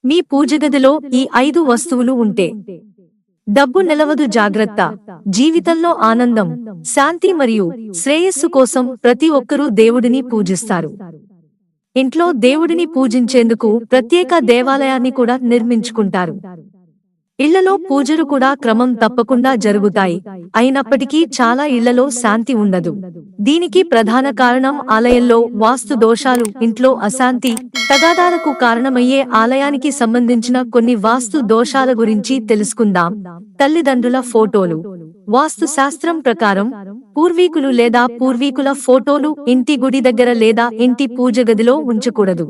మీ పూజగదిలో ఈ 5 వస్తువులు ఉంటే డబ్బు నిలవదు. జాగ్రత్త. జీవితంలో ఆనందం, శాంతి మరియు శ్రేయస్సు కోసం ప్రతి ఒక్కరూ దేవుడిని పూజిస్తారు. ఇంట్లో దేవుడిని పూజించేందుకు ప్రత్యేక దేవాలయాన్ని కూడా నిర్మించుకుంటారు. ఇళ్లలో పూజలు కూడా క్రమం తప్పకుండా జరుగుతాయి. అయినప్పటికీ చాలా ఇళ్లలో శాంతి ఉండదు. దీనికి ప్రధాన కారణం ఆలయంలో వాస్తు దోషాలు. ఇంట్లో అశాంతి, తగాదాలకు కారణమయ్యే ఆలయానికి సంబంధించిన కొన్ని వాస్తు దోషాల గురించి తెలుసుకుందాం. తల్లిదండ్రుల ఫోటోలు. వాస్తు శాస్త్రం ప్రకారం పూర్వీకులు లేదా పూర్వీకుల ఫోటోలు ఇంటి గుడి దగ్గర లేదా ఇంటి పూజ గదిలో ఉంచకూడదు.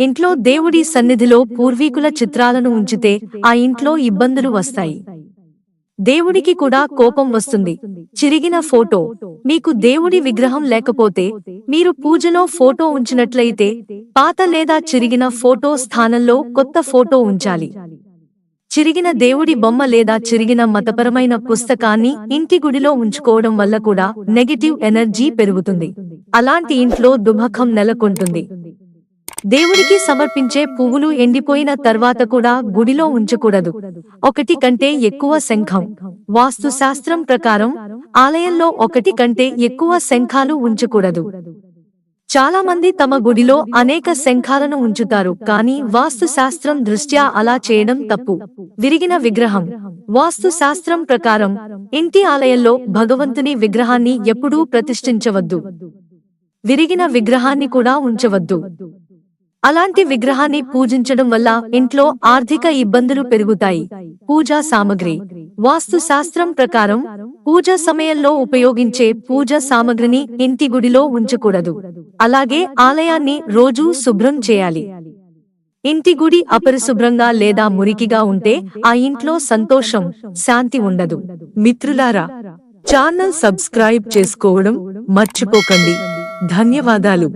ఇంట్లో దేవుడి సన్నిధిలో పూర్వీకుల చిత్రాలను ఉంచితే ఆ ఇంట్లో ఇబ్బందులు వస్తాయి. దేవుడికి కూడా కోపం వస్తుంది. చిరిగిన ఫోటో. మీకు దేవుడి విగ్రహం లేకపోతే మీరు పూజలో ఫోటో ఉంచినట్లయితే పాత లేదా చిరిగిన ఫోటో స్థానంలో కొత్త ఫోటో ఉంచాలి. చిరిగిన దేవుడి బొమ్మ లేదా చిరిగిన మతపరమైన పుస్తకాన్ని ఇంటి గుడిలో ఉంచుకోవడం వల్ల కూడా నెగటివ్ ఎనర్జీ పెరుగుతుంది. అలాంటి ఇంట్లో దుఃఖం నెలకొంటుంది. దేవుడికి సమర్పించే పువ్వులు ఎండిపోయిన తర్వాత కూడా గుడిలో ఉంచకూడదు. 1 కంటే ఎక్కువ శంఖం. వాస్తు శాస్త్రం ప్రకారం ఆలయంలో 1 కంటే ఎక్కువ శంఖాలు ఉంచకూడదు. చాలా మంది తమ గుడిలో అనేక శంఖాలను ఉంచుతారు, కానీ వాస్తు శాస్త్రం దృష్ట్యా అలా చేయడం తప్పు. విరిగిన విగ్రహం. వాస్తు శాస్త్రం ప్రకారం ఇంటి ఆలయంలో భగవంతుని విగ్రహాన్ని ఎప్పుడూ ప్రతిష్ఠించవద్దు. విరిగిన విగ్రహాన్ని కూడా ఉంచవద్దు. అలాంటి విగ్రహాన్ని పూజించడం వల్ల ఇంట్లో ఆర్థిక ఇబ్బందులు పెరుగుతాయి. పూజా సామగ్రి. వాస్తు శాస్త్రం ప్రకారం పూజ సమయంలో ఉపయోగించే పూజ సామగ్రిని ఇంటి గుడిలో ఉంచకూడదు. అలాగే ఆలయాన్ని రోజూ శుభ్రం చేయాలి. ఇంటి గుడి అపరిశుభ్రంగా లేదా మురికిగా ఉంటే ఆ ఇంట్లో సంతోషం, శాంతి ఉండదు. మిత్రులారా, ఛానల్ సబ్స్క్రైబ్ చేసుకోవడం మర్చిపోకండి. ధన్యవాదాలు.